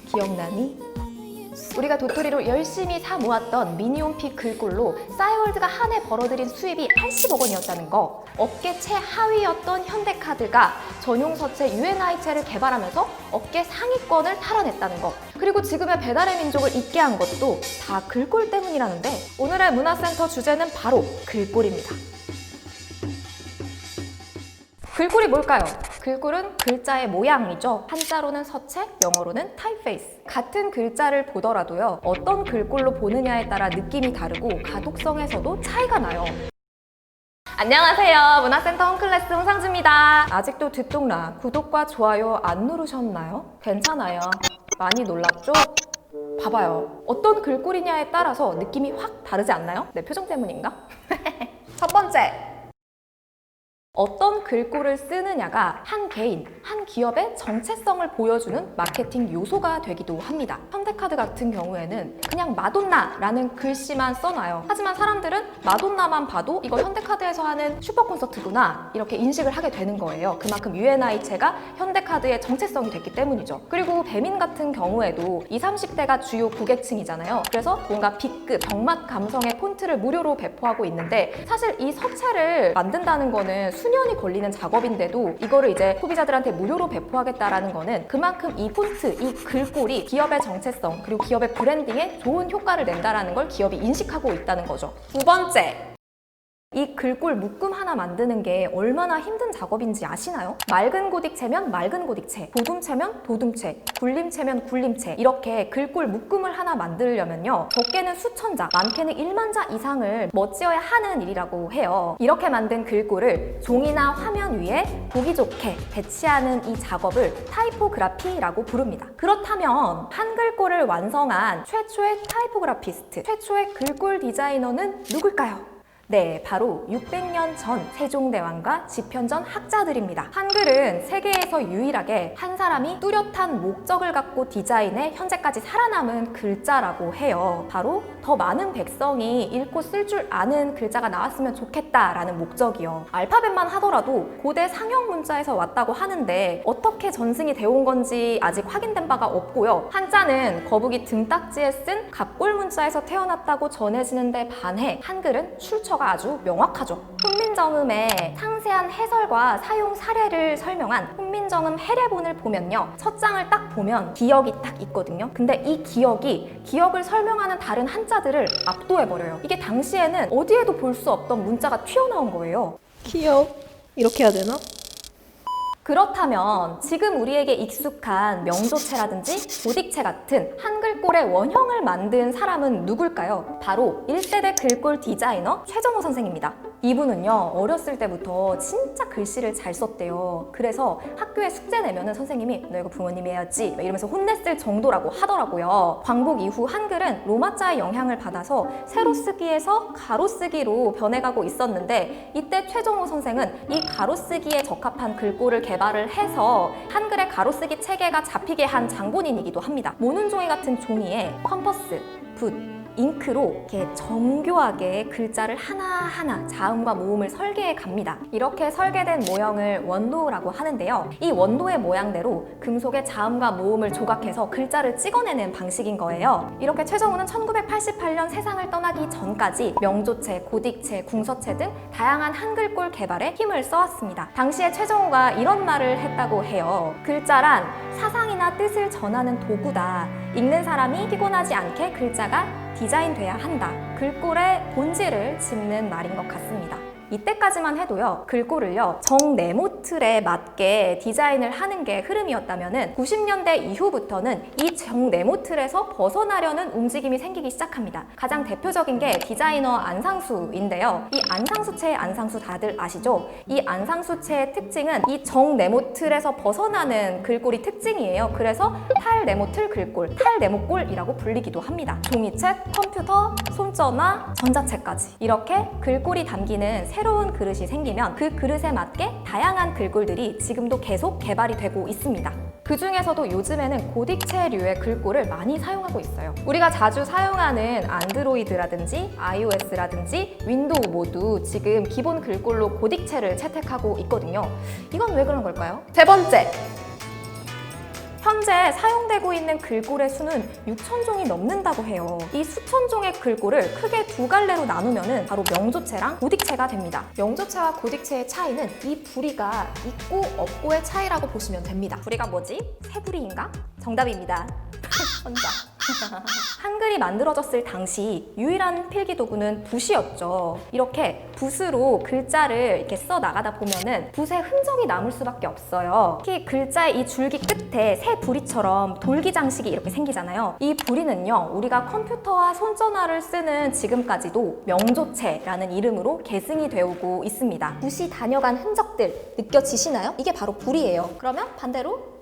기억나니? 우리가 도토리로 열심히 사 모았던 미니홈피 글꼴로 싸이월드가 한 해 벌어들인 수입이 80억 원이었다는 거. 업계 최하위였던 현대카드가 전용 서체 UNI체를 개발하면서 업계 상위권을 탈환했다는 거. 그리고 지금의 배달의 민족을 잊게 한 것도 다 글꼴 때문이라는데, 오늘의 문화센터 주제는 바로 글꼴입니다. 글꼴이 뭘까요? 글꼴은 글자의 모양이죠. 한자로는 서체, 영어로는 타입페이스. 같은 글자를 보더라도요, 어떤 글꼴로 보느냐에 따라 느낌이 다르고 가독성에서도 차이가 나요. 안녕하세요. 문화센터 홈클래스 홍상주입니다. 아직도 듣동라 구독과 좋아요 안 누르셨나요? 괜찮아요. 많이 놀랍죠? 봐봐요. 어떤 글꼴이냐에 따라서 느낌이 확 다르지 않나요? 내 표정 때문인가? 첫 번째. 어떤 글꼴을 쓰느냐가 한 개인, 한 기업의 정체성을 보여주는 마케팅 요소가 되기도 합니다. 현대카드 같은 경우에는 그냥 마돈나라는 글씨만 써놔요. 하지만 사람들은 마돈나만 봐도 이거 현대카드에서 하는 슈퍼콘서트구나 이렇게 인식을 하게 되는 거예요. 그만큼 UNI체가 현대카드의 정체성이 됐기 때문이죠. 그리고 배민 같은 경우에도 20, 30대가 주요 고객층이잖아요. 그래서 뭔가 B급, 정맛 감성의 폰트를 무료로 배포하고 있는데, 사실 이 서체를 만든다는 거는 수년이 걸리는 작업인데도 이거를 이제 소비자들한테 무료로 배포하겠다라는 거는 그만큼 이 폰트, 이 글꼴이 기업의 정체성 그리고 기업의 브랜딩에 좋은 효과를 낸다라는 걸 기업이 인식하고 있다는 거죠. 두 번째. 이 글꼴 묶음 하나 만드는 게 얼마나 힘든 작업인지 아시나요? 맑은 고딕체면 맑은 고딕체, 도둠체면 도둠체, 굴림체면 굴림체, 이렇게 글꼴 묶음을 하나 만들려면요, 적게는 수천 자, 많게는 1만 자 이상을 멋지어야 하는 일이라고 해요. 이렇게 만든 글꼴을 종이나 화면 위에 보기 좋게 배치하는 이 작업을 타이포그라피라고 부릅니다. 그렇다면 한글꼴을 완성한 최초의 타이포그라피스트, 최초의 글꼴 디자이너는 누굴까요? 네, 바로 600년 전 세종대왕과 집현전 학자들입니다. 한글은 세계에서 유일하게 한 사람이 뚜렷한 목적을 갖고 디자인해 현재까지 살아남은 글자라고 해요. 바로 더 많은 백성이 읽고 쓸 줄 아는 글자가 나왔으면 좋겠다라는 목적이요. 알파벳만 하더라도 고대 상형 문자에서 왔다고 하는데 어떻게 전승이 되어 온 건지 아직 확인된 바가 없고요. 한자는 거북이 등딱지에 쓴 갑골 문자에서 태어났다고 전해지는데 반해 한글은 출처가 아주 명확하죠. 훈민정음의 상세한 해설과 사용 사례를 설명한 훈민정음 해례본을 보면요, 첫 장을 딱 보면 기역이 딱 있거든요. 근데 이 기역이 기역을 설명하는 다른 한자들을 압도해버려요. 이게 당시에는 어디에도 볼 수 없던 문자가 튀어나온 거예요. 기억 이렇게 해야 되나? 그렇다면 지금 우리에게 익숙한 명조체라든지 고딕체 같은 한글꼴의 원형을 만든 사람은 누굴까요? 바로 1세대 글꼴 디자이너 최정호 선생입니다. 이분은요, 어렸을 때부터 진짜 글씨를 잘 썼대요. 그래서 학교에 숙제 내면은 선생님이 너 이거 부모님이 해야지 이러면서 혼냈을 정도라고 하더라고요. 광복 이후 한글은 로마자의 영향을 받아서 세로쓰기에서 가로쓰기로 변해가고 있었는데, 이때 최정호 선생은 이 가로쓰기에 적합한 글꼴을 개발을 해서 한글의 가로쓰기 체계가 잡히게 한 장본인이기도 합니다. 모눈 종이 같은 종이에 컴퍼스, 붓, 잉크로 이렇게 정교하게 글자를 하나하나 자음과 모음을 설계해 갑니다. 이렇게 설계된 모형을 원도라고 하는데요. 이 원도의 모양대로 금속의 자음과 모음을 조각해서 글자를 찍어내는 방식인 거예요. 이렇게 최정호는 1988년 세상을 떠나기 전까지 명조체, 고딕체, 궁서체 등 다양한 한글꼴 개발에 힘을 써왔습니다. 당시에 최정호가 이런 말을 했다고 해요. 글자란 사상이나 뜻을 전하는 도구다. 읽는 사람이 피곤하지 않게 글자가 디자인돼야 한다. 글꼴의 본질을 짚는 말인 것 같습니다. 이때까지만 해도요, 글꼴을요, 정네모틀에 맞게 디자인을 하는 게 흐름이었다면은 90년대 이후부터는 이 정네모틀에서 벗어나려는 움직임이 생기기 시작합니다. 가장 대표적인 게 디자이너 안상수인데요. 이 안상수체의 안상수 다들 아시죠? 이 안상수체의 특징은 이 정네모틀에서 벗어나는 글꼴이 특징이에요. 그래서 탈네모틀 글꼴, 탈네모꼴이라고 불리기도 합니다. 종이책, 컴퓨터, 손전화, 전자책까지 이렇게 글꼴이 담기는 새로운 그릇이 생기면 그 그릇에 맞게 다양한 글꼴들이 지금도 계속 개발이 되고 있습니다. 그 중에서도 요즘에는 고딕체류의 글꼴을 많이 사용하고 있어요. 우리가 자주 사용하는 안드로이드라든지 iOS라든지 윈도우 모두 지금 기본 글꼴로 고딕체를 채택하고 있거든요. 이건 왜 그런 걸까요? 세 번째! 현재 사용되고 있는 글꼴의 수는 6,000종이 넘는다고 해요. 이 수천 종의 글꼴을 크게 두 갈래로 나누면은 바로 명조체랑 고딕체가 됩니다. 명조체와 고딕체의 차이는 이 부리가 있고 없고의 차이라고 보시면 됩니다. 부리가 뭐지? 새부리인가? 정답입니다. 혼자. 한글이 만들어졌을 당시 유일한 필기도구는 붓이었죠. 이렇게 붓으로 글자를 이렇게 써 나가다 보면은 붓의 흔적이 남을 수밖에 없어요. 특히 글자의 이 줄기 끝에 새 부리처럼 돌기 장식이 이렇게 생기잖아요. 이 부리는요, 우리가 컴퓨터와 손전화를 쓰는 지금까지도 명조체라는 이름으로 계승이 되어오고 있습니다. 붓이 다녀간 흔적들 느껴지시나요? 이게 바로 부리예요. 그러면 반대로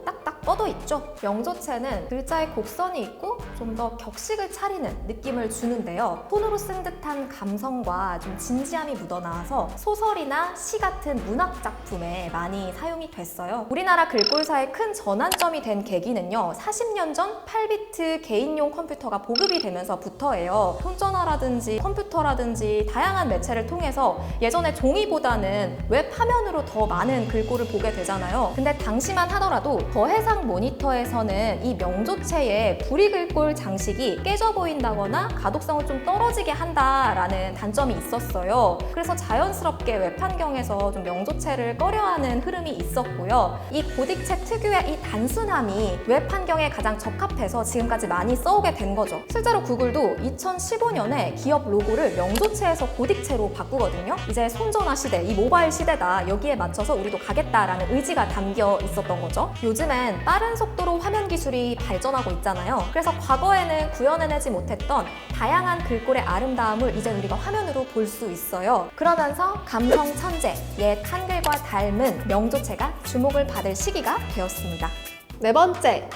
딱딱 뻗어 있죠. 명조체는 글자의 곡선이 있고 좀 더 격식을 차리는 느낌을 주는데요. 손으로 쓴 듯한 감성과 좀 진지함이 묻어나와서 소설이나 시 같은 문학 작품에 많이 사용이 됐어요. 우리나라 글꼴사의 큰 전환점이 된 계기는요, 40년 전 8비트 개인용 컴퓨터가 보급이 되면서부터예요. 손전화라든지 컴퓨터라든지 다양한 매체를 통해서 예전에 종이보다는 웹 화면으로 더 많은 글꼴을 보게 되잖아요. 근데 당시만 하더라도 저해상 모니터에서는 이 명조체의 부리 글꼴 장식이 깨져 보인다거나 가독성을 좀 떨어지게 한다라는 단점이 있었어요. 그래서 자연스럽게 웹 환경에서 좀 명조체를 꺼려하는 흐름이 있었고요. 이 고딕체 특유의 이 단순함이 웹 환경에 가장 적합해서 지금까지 많이 써오게 된 거죠. 실제로 구글도 2015년에 기업 로고를 명조체에서 고딕체로 바꾸거든요. 이제 손전화 시대, 이 모바일 시대다. 여기에 맞춰서 우리도 가겠다라는 의지가 담겨 있었던 거죠. 요즘엔 빠른 속도로 화면 기술이 발전하고 있잖아요. 그래서 과거에는 구현해내지 못했던 다양한 글꼴의 아름다움을 이제 우리가 화면으로 볼 수 있어요. 그러면서 감성 천재, 옛 한글과 닮은 명조체가 주목을 받을 시기가 되었습니다. 네 번째,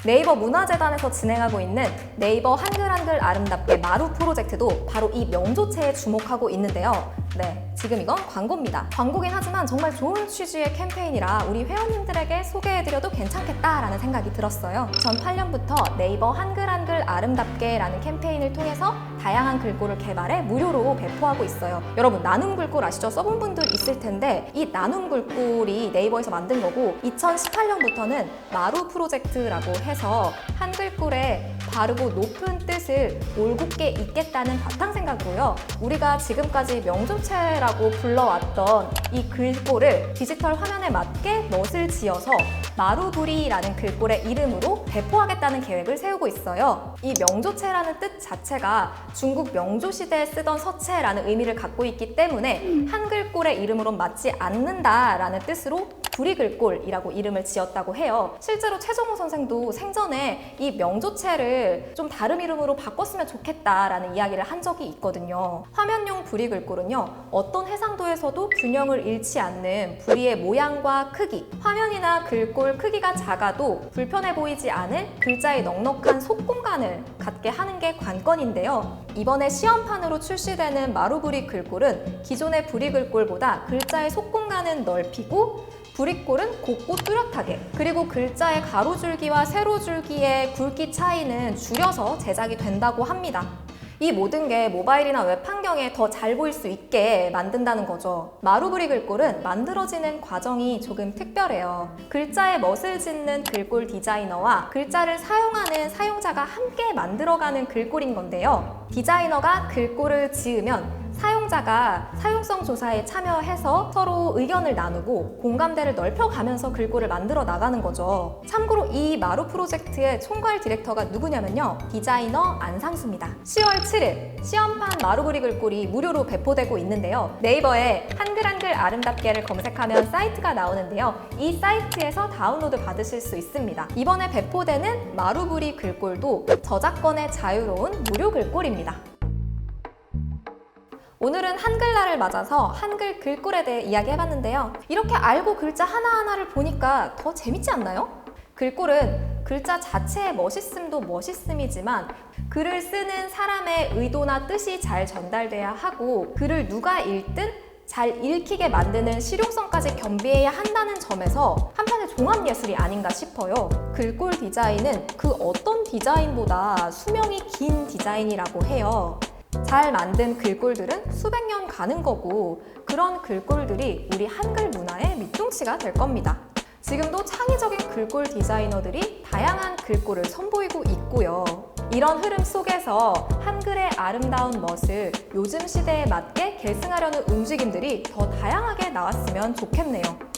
네이버 문화재단에서 진행하고 있는 네이버 한글 아름답게 마루 프로젝트도 바로 이 명조체에 주목하고 있는데요. 네, 지금 이건 광고입니다. 광고긴 하지만 정말 좋은 취지의 캠페인이라 우리 회원님들에게 소개해드려도 괜찮겠다라는 생각이 들었어요. 전 8년부터 네이버 한글 아름답게라는 캠페인을 통해서 다양한 글꼴을 개발해 무료로 배포하고 있어요. 여러분, 나눔 글꼴 아시죠? 써본 분들 있을 텐데 이 나눔 글꼴이 네이버에서 만든 거고 2018년부터는 마루 프로젝트라고 해서 한글꼴에 바르고 높은 뜻을 올곧게 읽겠다는 바탕 생각으로요. 우리가 지금까지 명조체라고 불러왔던 이 글꼴을 디지털 화면에 맞게 멋을 지어서 마루부리라는 글꼴의 이름으로 배포하겠다는 계획을 세우고 있어요. 이 명조체라는 뜻 자체가 중국 명조 시대에 쓰던 서체라는 의미를 갖고 있기 때문에 한글꼴의 이름으로 맞지 않는다라는 뜻으로 부리글꼴이라고 이름을 지었다고 해요. 실제로 최정호 선생도 생전에 이 명조체를 좀 다른 이름으로 바꿨으면 좋겠다라는 이야기를 한 적이 있거든요. 화면용 부리글꼴은요, 어떤 해상도에서도 균형을 잃지 않는 부리의 모양과 크기, 화면이나 글꼴 크기가 작아도 불편해 보이지 않을 글자의 넉넉한 속공간을 갖게 하는 게 관건인데요. 이번에 시험판으로 출시되는 마루부리 글꼴은 기존의 부리글꼴보다 글자의 속공간은 넓히고 부리꼴은 곱고 뚜렷하게, 그리고 글자의 가로줄기와 세로줄기의 굵기 차이는 줄여서 제작이 된다고 합니다. 이 모든 게 모바일이나 웹 환경에 더 잘 보일 수 있게 만든다는 거죠. 마루부리 글꼴은 만들어지는 과정이 조금 특별해요. 글자에 멋을 짓는 글꼴 디자이너와 글자를 사용하는 사용자가 함께 만들어가는 글꼴인 건데요. 디자이너가 글꼴을 지으면 사용자가 사용성 조사에 참여해서 서로 의견을 나누고 공감대를 넓혀가면서 글꼴을 만들어 나가는 거죠. 참고로 이 마루 프로젝트의 총괄 디렉터가 누구냐면요, 디자이너 안상수입니다. 10월 7일 시험판 마루부리 글꼴이 무료로 배포되고 있는데요. 네이버에 한글 아름답게를 검색하면 사이트가 나오는데요. 이 사이트에서 다운로드 받으실 수 있습니다. 이번에 배포되는 마루부리 글꼴도 저작권의 자유로운 무료 글꼴입니다. 오늘은 한글날을 맞아서 한글 글꼴에 대해 이야기해봤는데요. 이렇게 알고 글자 하나하나를 보니까 더 재밌지 않나요? 글꼴은 글자 자체의 멋있음도 멋있음이지만 글을 쓰는 사람의 의도나 뜻이 잘 전달돼야 하고 글을 누가 읽든 잘 읽히게 만드는 실용성까지 겸비해야 한다는 점에서 한편의 종합예술이 아닌가 싶어요. 글꼴 디자인은 그 어떤 디자인보다 수명이 긴 디자인이라고 해요. 잘 만든 글꼴들은 수백 년 가는 거고 그런 글꼴들이 우리 한글 문화의 밑둥치가 될 겁니다. 지금도 창의적인 글꼴 디자이너들이 다양한 글꼴을 선보이고 있고요. 이런 흐름 속에서 한글의 아름다운 멋을 요즘 시대에 맞게 계승하려는 움직임들이 더 다양하게 나왔으면 좋겠네요.